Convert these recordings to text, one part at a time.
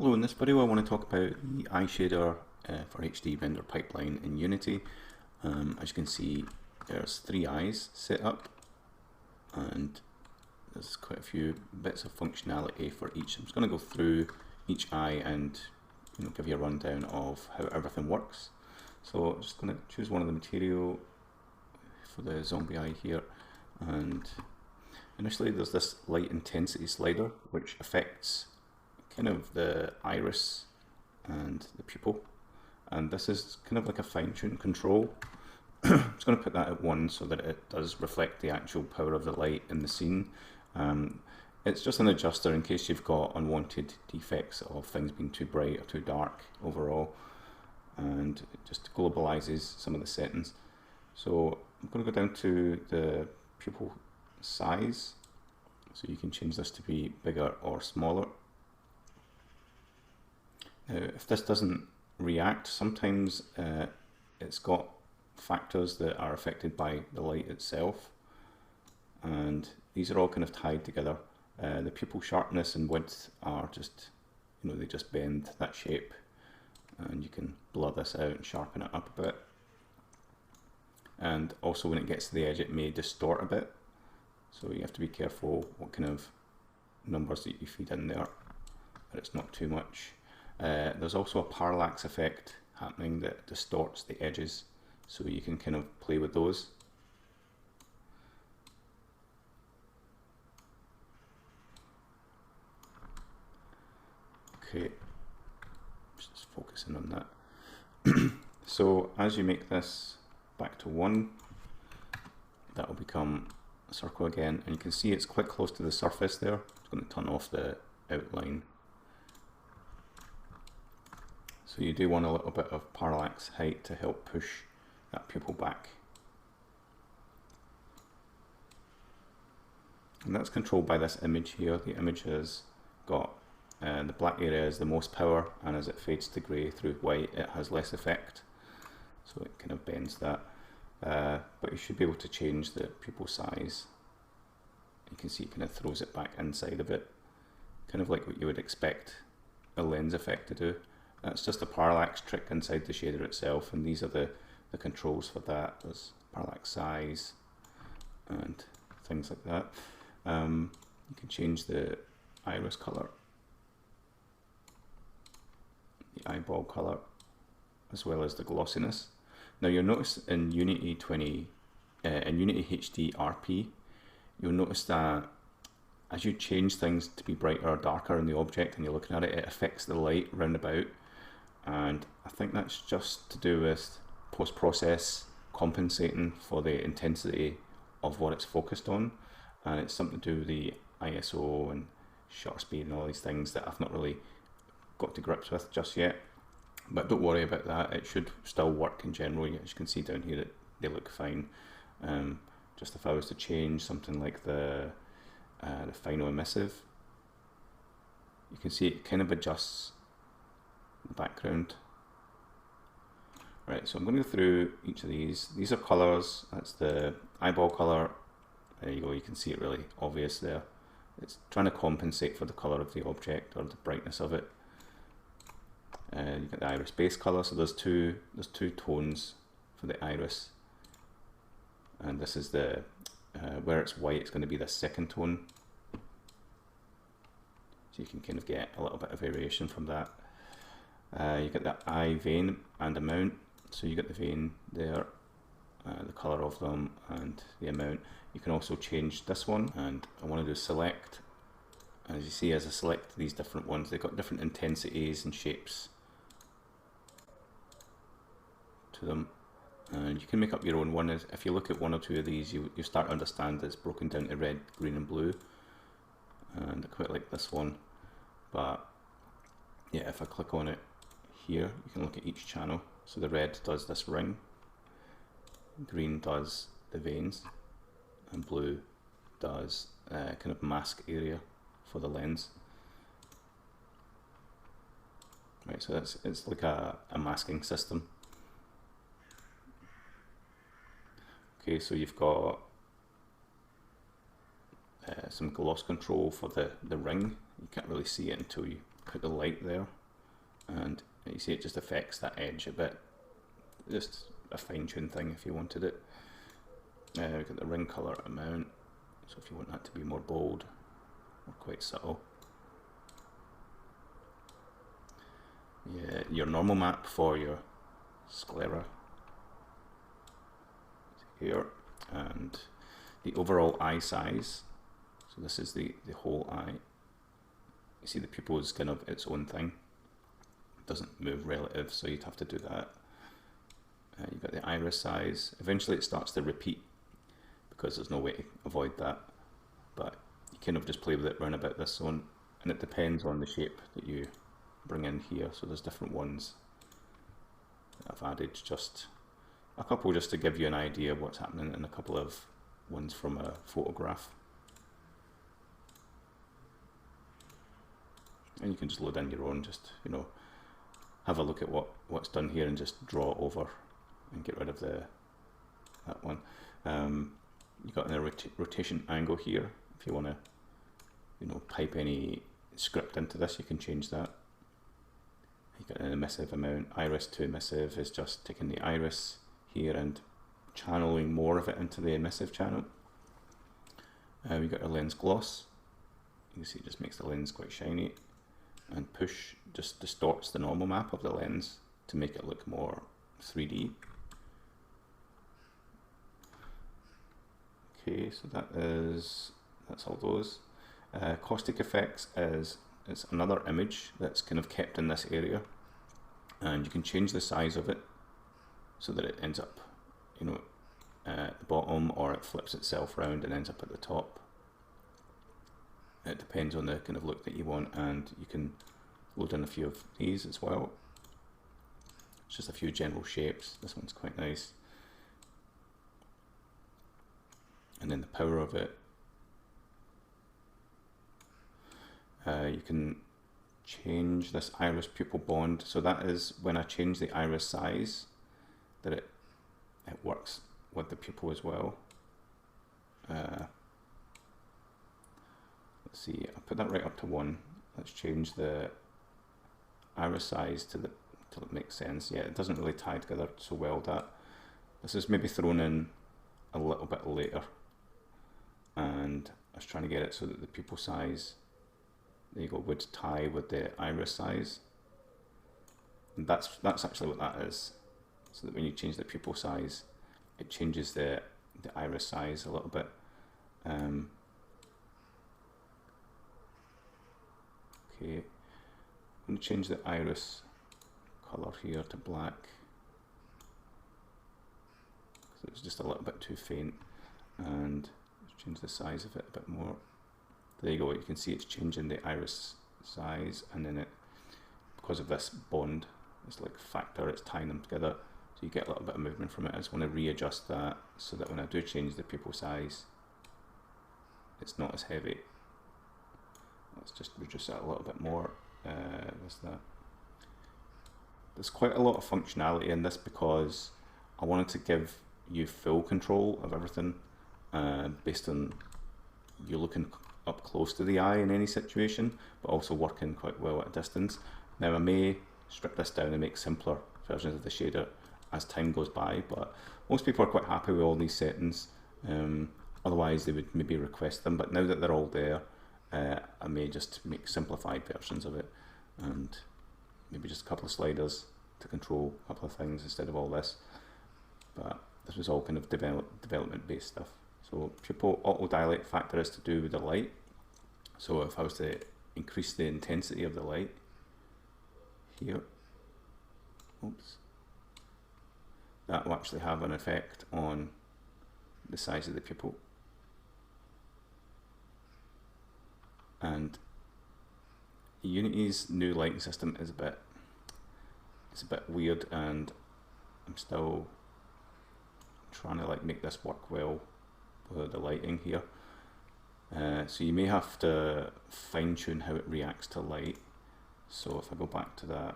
Hello, in this video I want to talk about the iShader for HD render pipeline in Unity. As you can see, there's 3 eyes set up and there's quite a few bits of functionality for each. I'm just going to go through each eye and give you a rundown of how everything works. So I'm just going to choose one of the material for the zombie eye here, and initially there's this light intensity slider which affects kind of the iris and the pupil, and this is kind of like a fine-tuned control. I'm just going to put that at 1 so that it does reflect the actual power of the light in the scene. It's just an adjuster in case you've got unwanted defects of things being too bright or too dark overall, and it just globalizes some of the settings. So I'm going to go down to the pupil size, so you can change this to be bigger or smaller. Now, if this doesn't react, sometimes it's got factors that are affected by the light itself, and these are all kind of tied together. The pupil sharpness and width are just, they just bend that shape, and you can blur this out and sharpen it up a bit. And also when it gets to the edge, it may distort a bit, so you have to be careful what kind of numbers that you feed in there, but it's not too much. There's also a parallax effect happening that distorts the edges, so you can kind of play with those. Okay, just focusing on that. So as you make this back to 1, that will become a circle again, and you can see it's quite close to the surface there. I'm going to turn off the outline. So you do want a little bit of parallax height to help push that pupil back. And that's controlled by this image here. The image has got the black area is the most power, and as it fades to grey through white, it has less effect. So it kind of bends that. But you should be able to change the pupil size. You can see it kind of throws it back inside of it, kind of like what you would expect a lens effect to do. That's just a parallax trick inside the shader itself, and these are the controls for that. There's parallax size and things like that. You can change the iris color, the eyeball color, as well as the glossiness. Now you'll notice in Unity HDRP, you'll notice that as you change things to be brighter or darker in the object and you're looking at it, it affects the light round about. And I think that's just to do with post-process compensating for the intensity of what it's focused on, and it's something to do with the ISO and shutter speed and all these things that I've not really got to grips with just yet. But don't worry about that, it should still work in general. As you can see down here, they look fine. Just if I was to change something like the final emissive, you can see it kind of adjusts the background. Right, so I'm going to go through each of these. These are colors. That's the eyeball color. There you go, you can see it really obvious there. It's trying to compensate for the color of the object or the brightness of it. You get the iris base color, so there's two tones for the iris, and this is the where it's white, it's going to be the second tone, so you can kind of get a little bit of variation from that. You get the eye vein and amount, so you get the vein there, the color of them and the amount. You can also change this one, and I want to do select. As you see, as I select these different ones, they've got different intensities and shapes to them, and you can make up your own. One is, if you look at 1 or 2 of these, you start to understand that it's broken down to red, green and blue, and I quite like this one. But yeah, if I click on it here, you can look at each channel. So the red does this ring, green does the veins, and blue does kind of mask area for the lens. Right, so it's like a masking system. Okay, so you've got some gloss control for the ring. You can't really see it until you put the light there, and you see it just affects that edge a bit. Just a fine-tune thing if you wanted it. We've got the ring color amount, so if you want that to be more bold or quite subtle. Yeah, your normal map for your sclera here, and the overall eye size. So this is the whole eye. You see the pupil is kind of its own thing. It doesn't move relative, so you'd have to do that. You've got the iris size. Eventually it starts to repeat because there's no way to avoid that. But you kind of just play with it around about this zone, and it depends on the shape that you bring in here. So there's different ones that I've added, just a couple just to give you an idea of what's happening, and a couple of ones from a photograph. And you can just load in your own, just, you know, have a look at what's done here and just draw it over and get rid of that one. You've got a rotation angle here. If you want to, you know, pipe any script into this, you can change that. You've got an emissive amount. Iris to emissive is just taking the iris here and channeling more of it into the emissive channel. We've got a lens gloss. You can see it just makes the lens quite shiny. And push just distorts the normal map of the lens to make it look more 3D. Okay, so that's all those. Caustic effects is another image that's kind of kept in this area, and you can change the size of it so that it ends up, you know, at the bottom, or it flips itself around and ends up at the top. It depends on the kind of look that you want, and you can load in a few of these as well. It's just a few general shapes. This one's quite nice. And then the power of it. You can change this iris pupil bond. So that is when I change the iris size, that it works with the pupil as well. Let's see, I'll put that right up to 1. Let's change the iris size till it makes sense. Yeah, it doesn't really tie together so well. That this is maybe thrown in a little bit later, and I was trying to get it so that the pupil size, there you go, would tie with the iris size. And that's actually what that is. So that when you change the pupil size, it changes the iris size a little bit. Okay, I'm going to change the iris color here to black, because it's just a little bit too faint, and change the size of it a bit more. There you go, you can see it's changing the iris size, and then it, because of this bond, it's like factor, it's tying them together, so you get a little bit of movement from it. I just want to readjust that so that when I do change the pupil size, it's not as heavy. Let's just reduce it a little bit more. There's quite a lot of functionality in this because I wanted to give you full control of everything, based on you looking up close to the eye in any situation, but also working quite well at a distance. Now I may strip this down and make simpler versions of the shader as time goes by, but most people are quite happy with all these settings. Otherwise they would maybe request them, but now that they're all there, I may just make simplified versions of it, and maybe just a couple of sliders to control a couple of things instead of all this. But this was all kind of development based stuff. So pupil auto dilate factor is to do with the light. So if I was to increase the intensity of the light here, oops, that will actually have an effect on the size of the pupil. And Unity's new lighting system is it's a bit weird, and I'm still trying to like make this work well with the lighting here. So you may have to fine tune how it reacts to light. So if I go back to that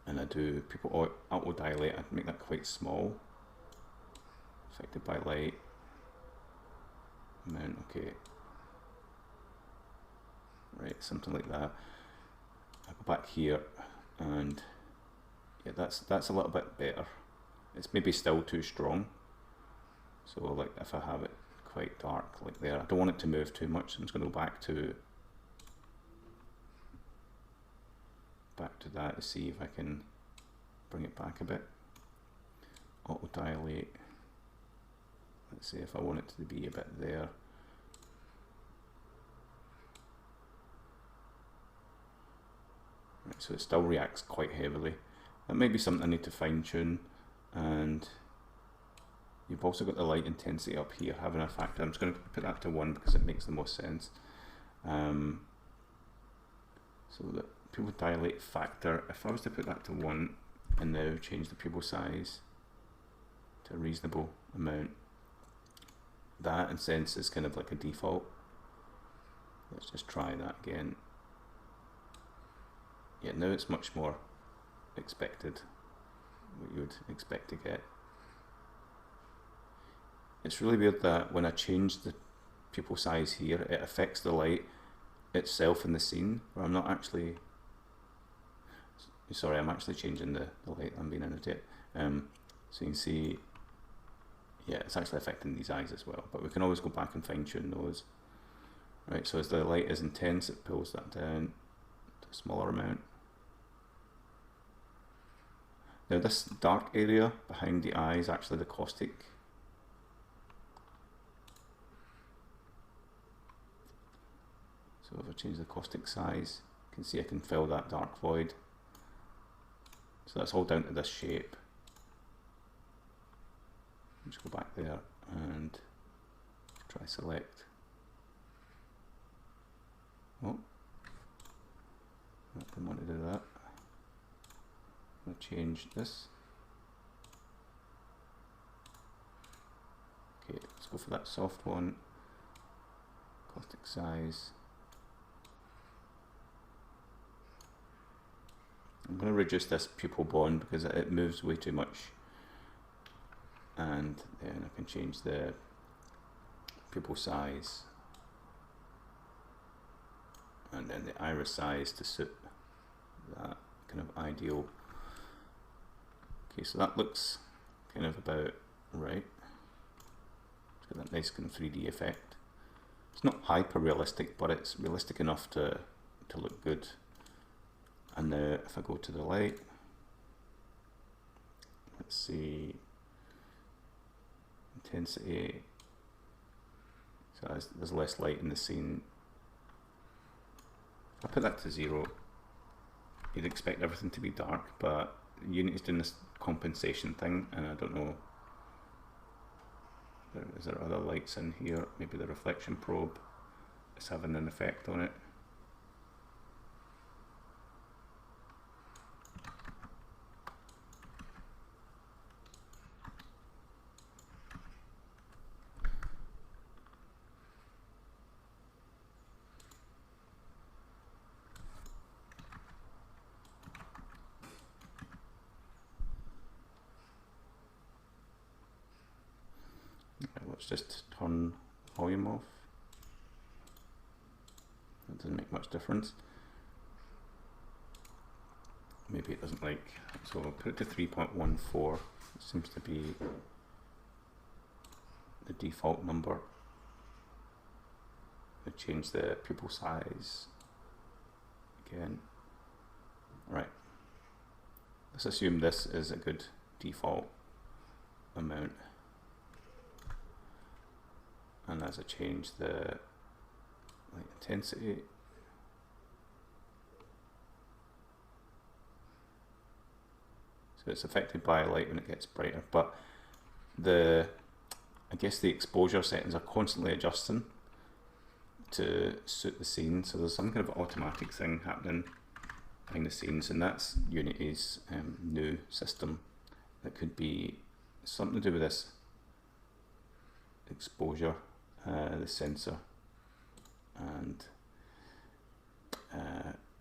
and I do pupil auto dilate, I'd make that quite small. Affected by light. Amount, okay. Right, something like that. back here, and yeah, that's a little bit better. It's maybe still too strong. So like if I have it quite dark like there, I don't want it to move too much. I'm just going to go back to that to see if I can bring it back a bit. Auto dilate. Let's see if I want it to be a bit there. Right, so it still reacts quite heavily. That may be something I need to fine tune. And you've also got the light intensity up here having a factor. I'm just going to put that to 1 because it makes the most sense. So the pupil dilate factor, if I was to put that to 1 and now change the pupil size to a reasonable amount, that in sense is kind of like a default. Let's just try that again. Yeah, now it's much more expected, what you would expect to get. It's really weird that when I change the pupil size here, it affects the light itself in the scene, where I'm not actually, sorry, I'm actually changing the light, I'm being an idiot. So you can see, yeah, it's actually affecting these eyes as well, but we can always go back and fine tune those. Right, so as the light is intense, it pulls that down to a smaller amount. Now this dark area behind the eye is actually the caustic. So if I change the caustic size, you can see I can fill that dark void. So that's all down to this shape. Just go back there and try select. Oh, I didn't want to do that. I'm going to change this. Okay, let's go for that soft one. Caustic size. I'm going to reduce this pupil bond because it moves way too much. And then I can change the pupil size and then the iris size to suit that kind of ideal. Okay, so that looks kind of about right. It's got that nice kind of 3D effect. It's not hyper realistic, but it's realistic enough to look good. And now if I go to the light, let's see, intensity, so there's less light in the scene. If I put that to 0, you'd expect everything to be dark, but Unity's doing this compensation thing, and I don't know, is there other lights in here? Maybe the reflection probe is having an effect on it. Let's just turn volume off. That doesn't make much difference. Maybe it doesn't like, so I'll put it to 3.14. It seems to be the default number. I change the pupil size again. Right. Let's assume this is a good default amount. And as I change the light intensity, so it's affected by light when it gets brighter, but I guess the exposure settings are constantly adjusting to suit the scene. So there's some kind of automatic thing happening behind the scenes, and that's Unity's new system. That could be something to do with this exposure, the sensor, and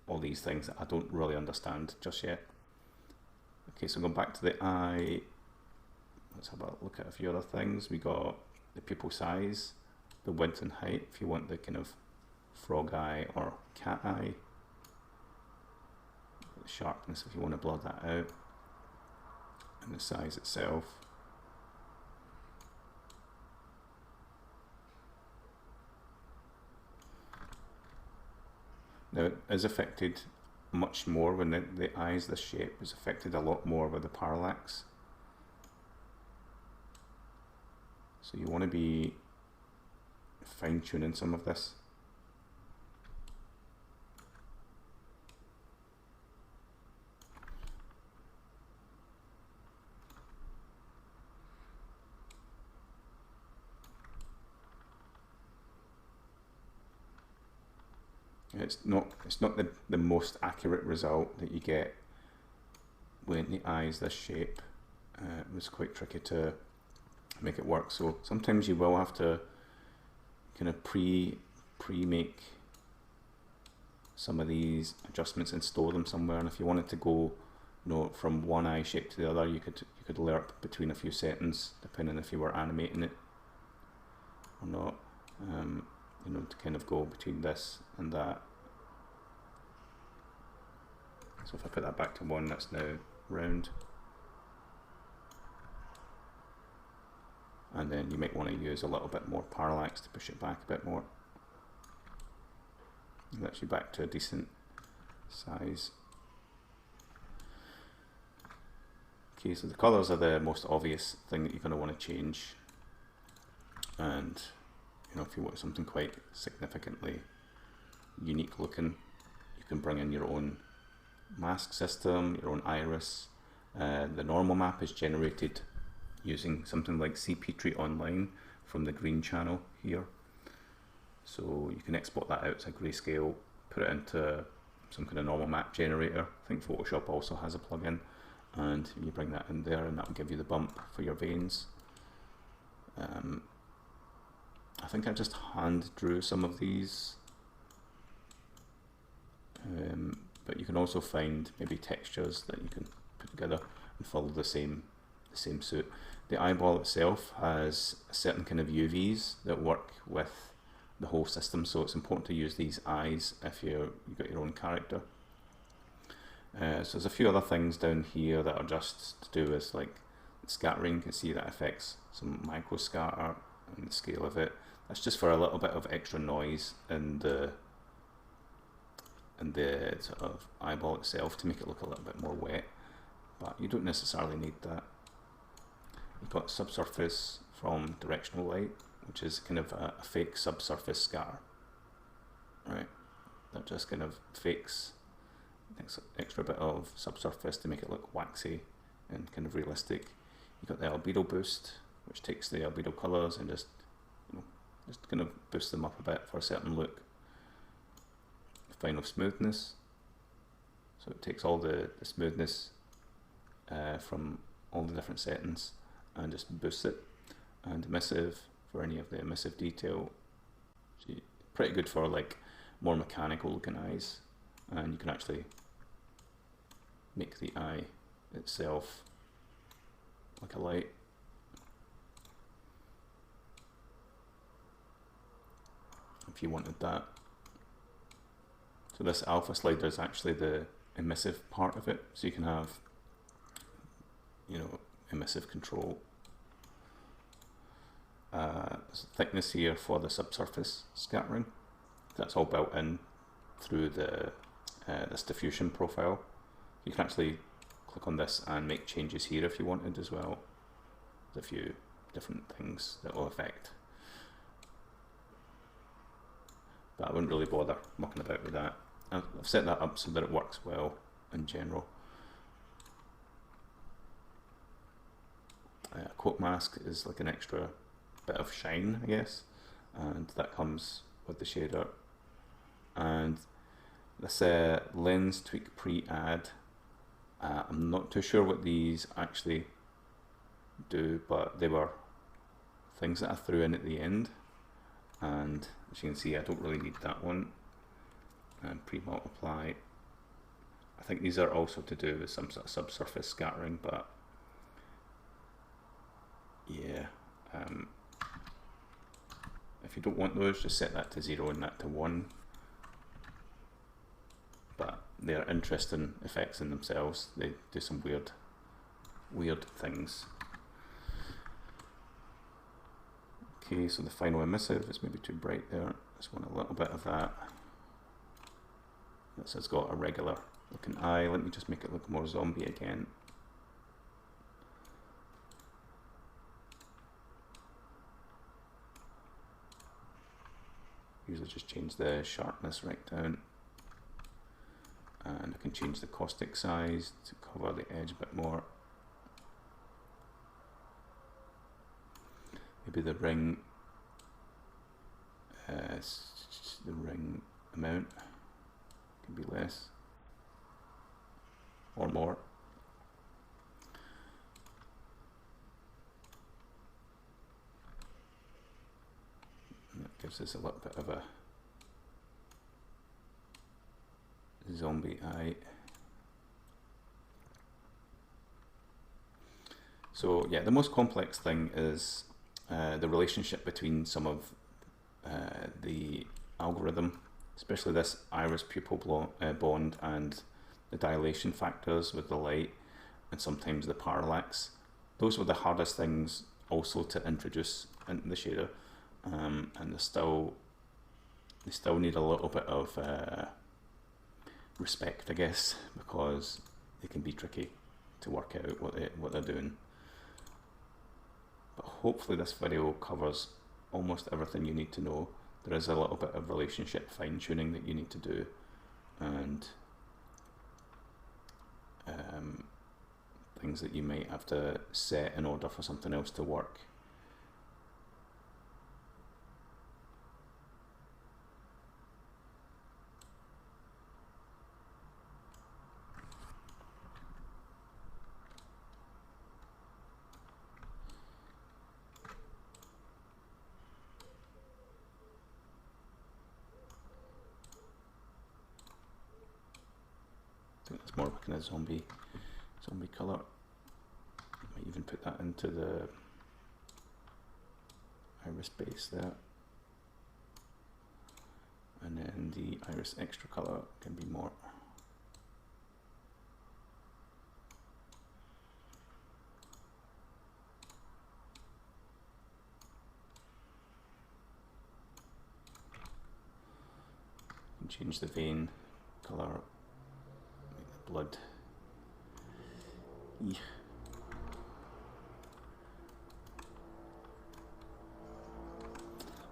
all these things that I don't really understand just yet. Okay, so going back to the eye, let's have a look at a few other things. We got the pupil size, the width and height, if you want the kind of frog eye or cat eye. the sharpness if you want to blur that out, and the size itself. Now it is affected much more when the eyes, the shape is affected a lot more with the parallax. So you want to be fine-tuning some of this. It's not the most accurate result that you get when the eye is this shape. It was quite tricky to make it work. So sometimes you will have to kind of pre-make some of these adjustments and store them somewhere. And if you wanted to go, you know, from one eye shape to the other, you could lerp between a few settings depending if you were animating it or not. You know, to kind of go between this and that. So if I put that back to 1, that's now round. And then you might want to use a little bit more parallax to push it back a bit more. That's you back to a decent size. Okay, so the colours are the most obvious thing that you're going to want to change. And you know, if you want something quite significantly unique looking, you can bring in your own mask system, your own iris. The normal map is generated using something like CP Online from the green channel here. So you can export that out to grayscale, put it into some kind of normal map generator. I think Photoshop also has a plugin, and you bring that in there and that will give you the bump for your veins. I think I just hand drew some of these, but you can also find maybe textures that you can put together and follow the same suit. The eyeball itself has a certain kind of UVs that work with the whole system, so it's important to use these eyes if you've got your own character. So there's a few other things down here that are just to do with like scattering. You can see that affects some micro scatter and the scale of it. That's just for a little bit of extra noise in the sort of eyeball itself to make it look a little bit more wet, but you don't necessarily need that. You've got subsurface from directional light, which is kind of a fake subsurface scatter, right? That just kind of fakes extra bit of subsurface to make it look waxy and kind of realistic. You've got the albedo boost, which takes the albedo colours and just kind of boost them up a bit for a certain look. Final smoothness, so it takes all the smoothness from all the different settings and just boosts it. And emissive, for any of the emissive detail, so pretty good for like more mechanical looking eyes, and you can actually make the eye itself like a light. If you wanted that. So this alpha slider is actually the emissive part of it, so you can have, you know, emissive control. There's a thickness here for the subsurface scattering. That's all built in through the this diffusion profile. You can actually click on this and make changes here if you wanted as well. There's a few different things that will affect, but I wouldn't really bother mucking about with that. I've set that up so that it works well in general. A coat mask is like an extra bit of shine, I guess, and that comes with the shader. And this lens tweak pre-add, I'm not too sure what these actually do, but they were things that I threw in at the end, and as you can see I don't really need that one. And pre-multiply, I think these are also to do with some sort of subsurface scattering, but yeah, if you don't want those, just set that to 0 and that to 1. But they're interesting effects in themselves. They do some weird things. Okay, so the final emissive is maybe too bright there. Just want a little bit of that. This has got a regular looking eye. Let me just make it look more zombie again. Usually just change the sharpness right down. And I can change the caustic size to cover the edge a bit more. Maybe the ring amount can be less or more. And that gives us a little bit of a zombie eye. So yeah, the most complex thing is the relationship between some of the algorithm, especially this iris pupil bond and the dilation factors with the light and sometimes the parallax. Those were the hardest things also to introduce into the shader, and they still need a little bit of respect, I guess, because they can be tricky to work out what they're doing. But hopefully this video covers almost everything you need to know. There is a little bit of relationship fine-tuning that you need to do, and things that you might have to set in order for something else to work. I think that's more of a kind of zombie colour. Might even put that into the iris base there, and then the iris extra colour can be more. You can change the vein colour, make the blood. Yeah.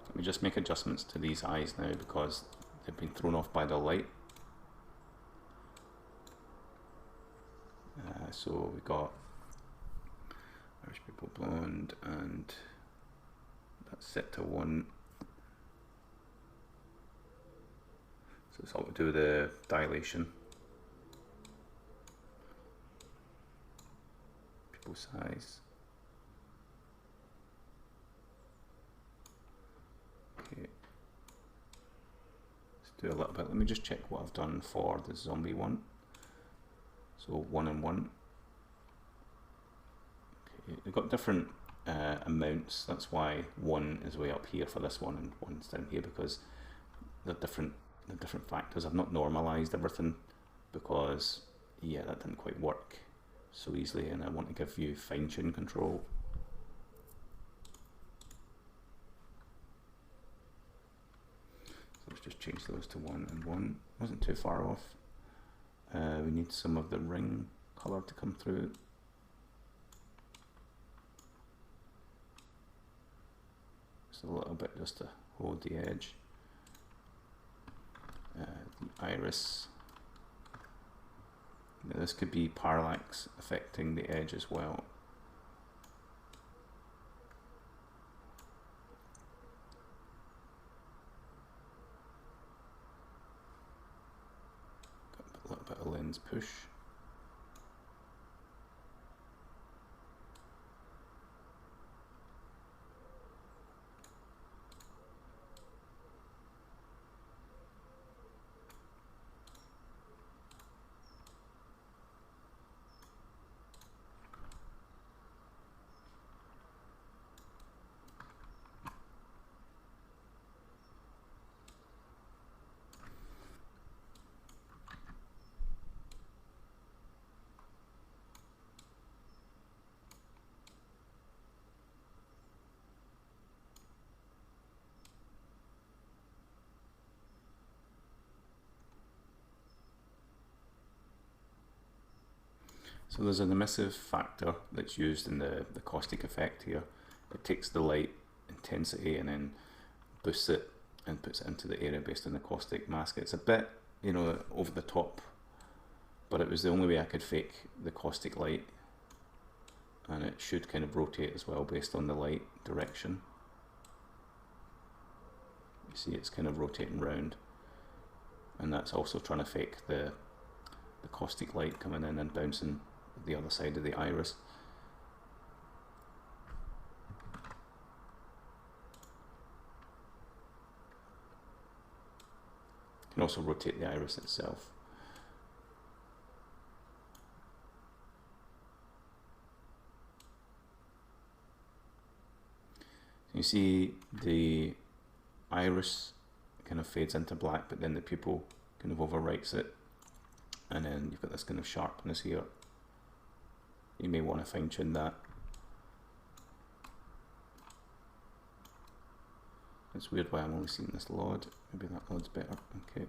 Let me just make adjustments to these eyes now because they've been thrown off by the light. So we got Irish Pupil Blonde, and that's set to 1. So it's all to do with the dilation. Pupil size. Okay. Let's do a little bit. Let me just check what I've done for the zombie one. So 1 and 1. Okay, they've got different amounts. That's why 1 is way up here for this one and 1's down here, because the different factors. I've not normalized everything because yeah, that didn't quite work so easily, and I want to give you fine-tune control. So let's just change those to 1 and 1. Wasn't too far off. We need some of the ring color to come through. Just a little bit just to hold the edge. The iris. Now this could be parallax affecting the edge as well. Got a little bit of lens push. So there's an emissive factor that's used in the caustic effect here. It takes the light intensity and then boosts it and puts it into the area based on the caustic mask. It's a bit, you know, over the top, but it was the only way I could fake the caustic light, and it should kind of rotate as well based on the light direction. You see it's kind of rotating round, and that's also trying to fake the caustic light coming in and bouncing the other side of the iris. You can also rotate the iris itself. You see the iris kind of fades into black, but then the pupil kind of overwrites it, and then you've got this kind of sharpness here. You may want to fine tune that. It's weird why I'm only seeing this LOD. Maybe that LOD's better. Okay.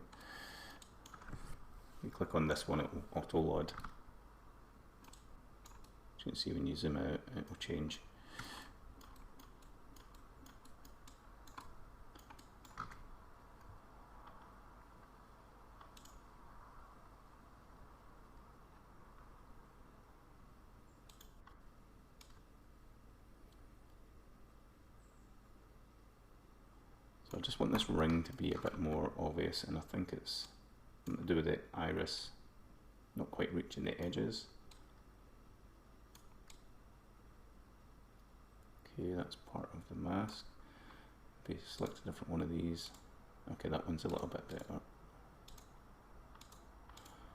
You click on this one, it will auto LOD. As you can see, when you zoom out, it will change. So I just want this ring to be a bit more obvious, and I think it's something to do with the iris not quite reaching the edges. Okay, that's part of the mask. Maybe select a different one of these. Okay, that one's a little bit better.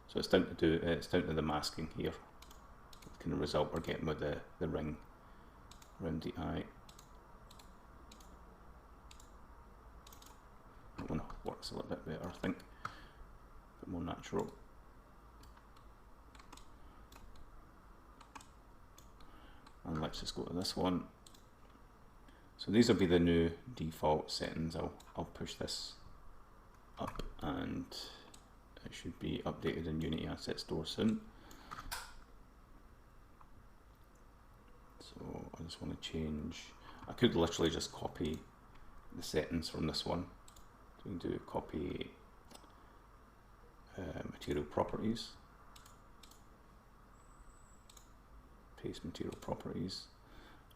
So it's down to the masking here. The kind of result we're getting with the ring around the eye. That one works a little bit better, I think. A bit more natural. And let's just go to this one. So these will be the new default settings. I'll push this up, and it should be updated in Unity Asset Store soon. So I just want to change. I could literally just copy the settings from this one. So we can do copy material properties, paste material properties,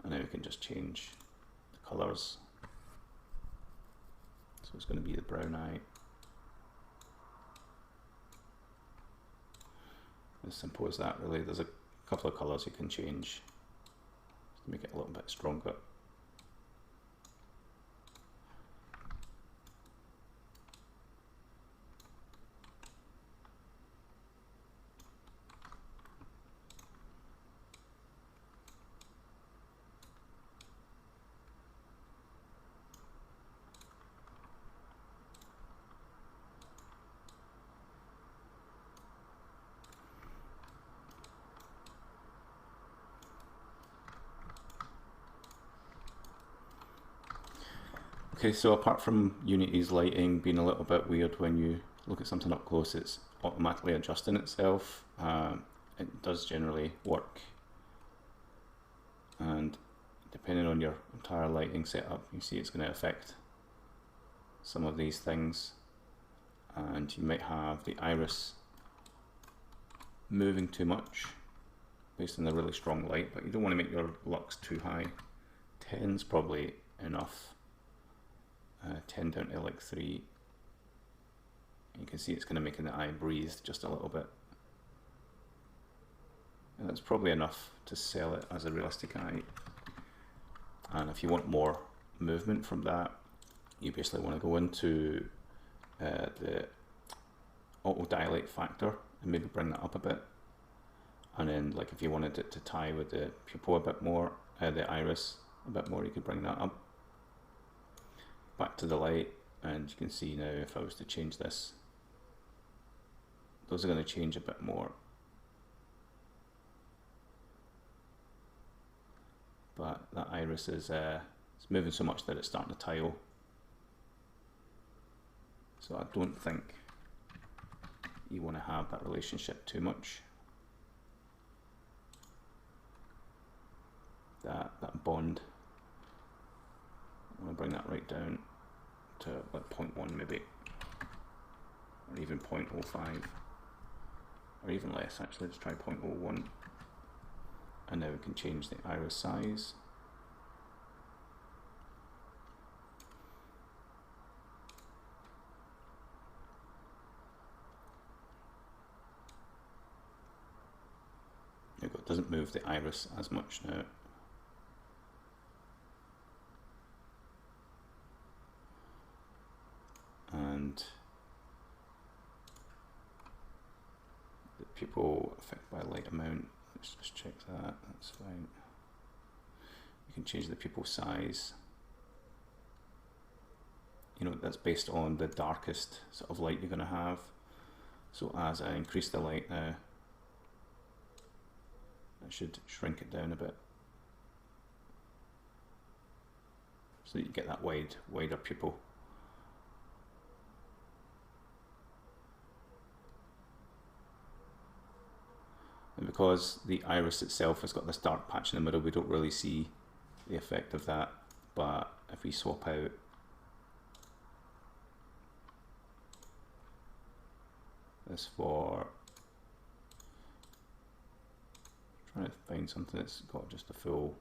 and now we can just change the colors. So it's going to be the brown eye. As simple as that, really. There's a couple of colors you can change to make it a little bit stronger. Okay, so apart from Unity's lighting being a little bit weird when you look at something up close, it's automatically adjusting itself. It does generally work, and depending on your entire lighting setup, you see it's going to affect some of these things, and you might have the iris moving too much based on the really strong light, but you don't want to make your lux too high. 10's probably enough. 10 down to like 3. You can see it's kind of making the eye breathe just a little bit. And that's probably enough to sell it as a realistic eye. And if you want more movement from that, you basically want to go into the auto dilate factor and maybe bring that up a bit. And then, like, if you wanted it to tie with the pupil a bit more, the iris a bit more, you could bring that up. Back to the light, and you can see now if I was to change this, those are going to change a bit more. But that iris is it's moving so much that it's starting to tile. So I don't think you want to have that relationship too much. that bond. I'm going to bring that right down to like 0.1 maybe, or even 0.05, or even less actually. Let's try 0.01, and now we can change the iris size. There you go, it doesn't move the iris as much now. And the pupil affected by light amount, let's just check that, that's fine. You can change the pupil size. You know, that's based on the darkest sort of light you're going to have. So as I increase the light now, I should shrink it down a bit, so that you get that wider pupil. And because the iris itself has got this dark patch in the middle, we don't really see the effect of that. But if we swap out this for, trying to find something that's got just a full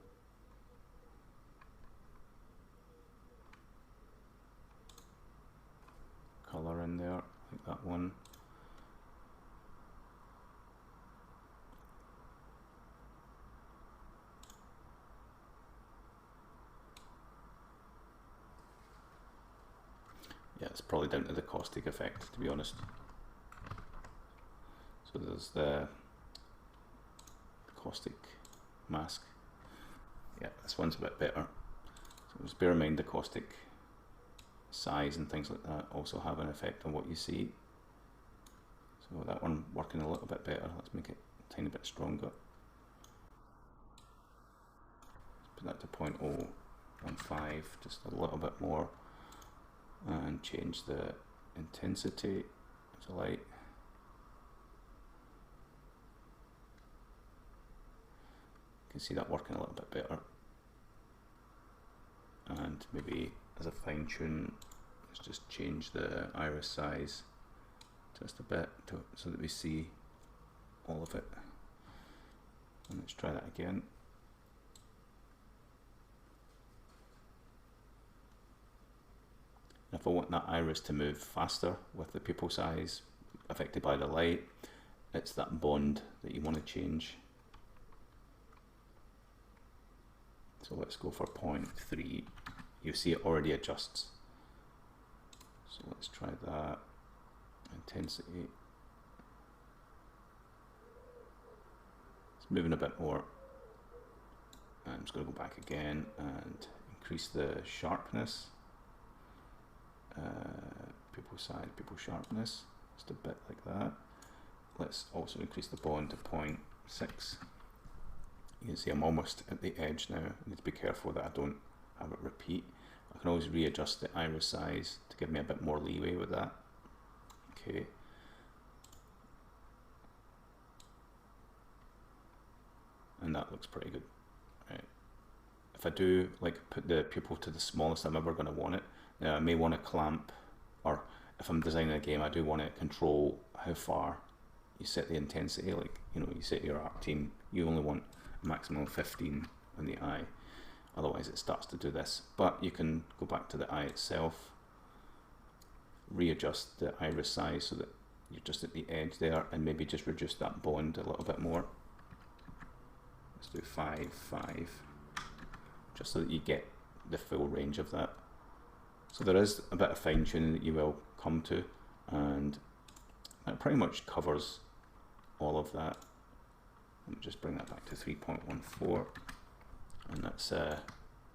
colour in there, like that one. Yeah, it's probably down to the caustic effect, to be honest. So there's the caustic mask. Yeah, this one's a bit better. So just bear in mind the caustic size and things like that also have an effect on what you see. So that one working a little bit better. Let's make it a tiny bit stronger. Let's put that to 0.015, just a little bit more. And change the intensity to light. You can see that working a little bit better. And maybe as a fine tune, let's just change the iris size just a bit so that we see all of it. And let's try that again. If I want that iris to move faster with the pupil size affected by the light, it's that bond that you want to change. So let's go for 0.3. You see it already adjusts. So let's try that. Intensity. It's moving a bit more. I'm just going to go back again and increase the sharpness. Pupil size, pupil sharpness, just a bit like that. Let's also increase the bond to 0.6. You can see I'm almost at the edge now. I need to be careful that I don't have it repeat. I can always readjust the iris size to give me a bit more leeway with that. Okay. And that looks pretty good. Right. If I do like put the pupil to the smallest I'm ever going to want it, now I may want to clamp, or if I'm designing a game, I do want to control how far you set the intensity. Like, you know, you set your art team, you only want a maximum of 15 on the eye, otherwise it starts to do this. But you can go back to the eye itself, readjust the iris size so that you're just at the edge there, and maybe just reduce that bond a little bit more. Let's do 5, 5, just so that you get the full range of that. So there is a bit of fine tuning that you will come to, and that pretty much covers all of that. Let me just bring that back to 3.14, and that's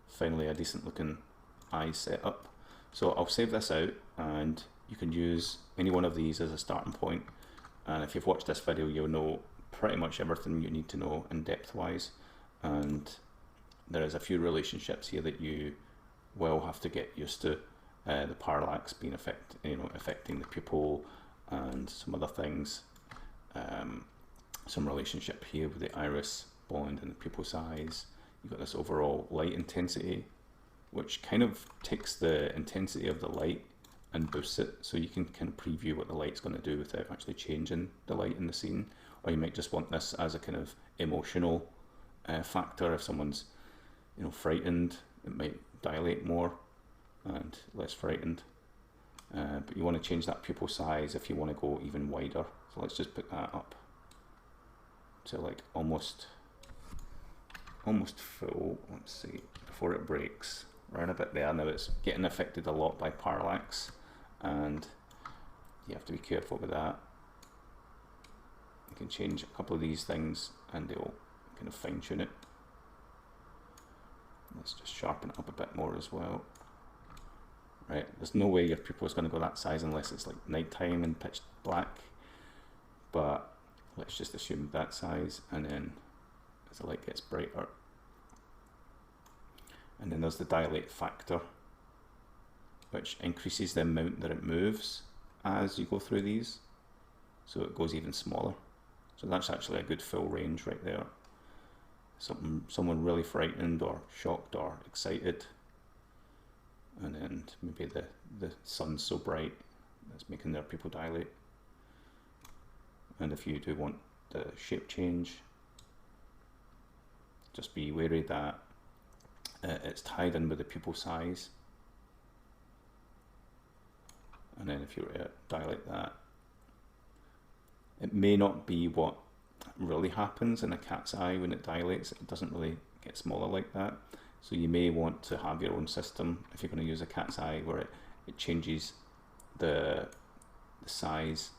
finally a decent looking eye setup. So I'll save this out, and you can use any one of these as a starting point. And if you've watched this video, you'll know pretty much everything you need to know in depth wise. And there is a few relationships here that you will have to get used to. The parallax being affecting the pupil, and some other things. Some relationship here with the iris bond and the pupil size. you've got this overall light intensity, which kind of takes the intensity of the light and boosts it, so you can kind of preview what the light's going to do without actually changing the light in the scene. Or you might just want this as a kind of emotional factor. If someone's, you know, frightened, it might dilate more, and less frightened. But you want to change that pupil size if you want to go even wider. So let's just put that up to like almost full. Let's see, before it breaks. Around a bit there. Now it's getting affected a lot by parallax, and you have to be careful with that. You can change a couple of these things and they'll kind of fine tune it. Let's just sharpen it up a bit more as well. Right, there's no way your pupil is going to go that size unless it's like nighttime and pitch black, but let's just assume that size, and then as the light gets brighter. And then there's the dilate factor, which increases the amount that it moves as you go through these, so it goes even smaller. So that's actually a good full range right there. Someone really frightened or shocked or excited, and then maybe the sun's so bright that's making their pupil dilate. And if you do want the shape change, just be wary that it's tied in with the pupil size. And then if you were to dilate that, it may not be what really happens in a cat's eye when it dilates. It doesn't really get smaller like that. So you may want to have your own system if you're going to use a cat's eye where it changes the size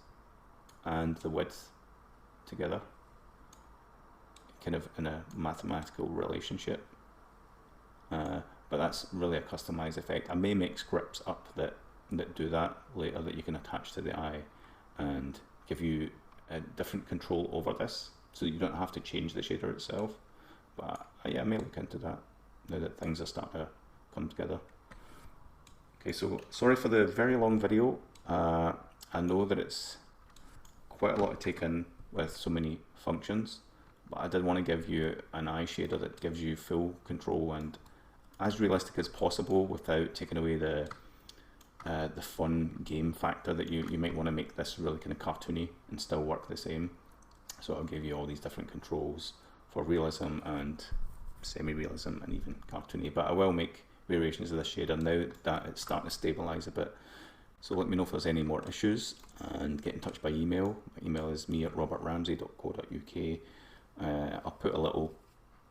and the width together, kind of in a mathematical relationship. But that's really a customized effect. I may make scripts up that do that later, that you can attach to the eye and give you a different control over this, so you don't have to change the shader itself. But yeah, I may look into that now that things are starting to come together. Okay, so sorry for the very long video. I know that it's quite a lot to take in with so many functions, but I did want to give you an eye shader that gives you full control and as realistic as possible without taking away the fun game factor that you might want to make this really kind of cartoony and still work the same. So I'll give you all these different controls for realism and semi-realism and even cartoony, but I will make variations of this shader now that it's starting to stabilize a bit. So let me know if there's any more issues, and get in touch by email. My email is me@robertramsey.co.uk. I'll put a little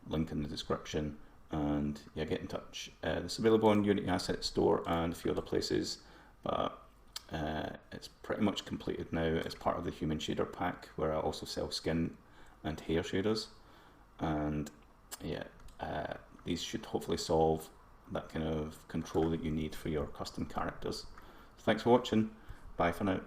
link in the description, and yeah, get in touch. It's available on Unity Asset Store and a few other places, but it's pretty much completed now. It's part of the Human Shader Pack, where I also sell skin and hair shaders, and yeah, these should hopefully solve that kind of control that you need for your custom characters. Thanks for watching. Bye for now.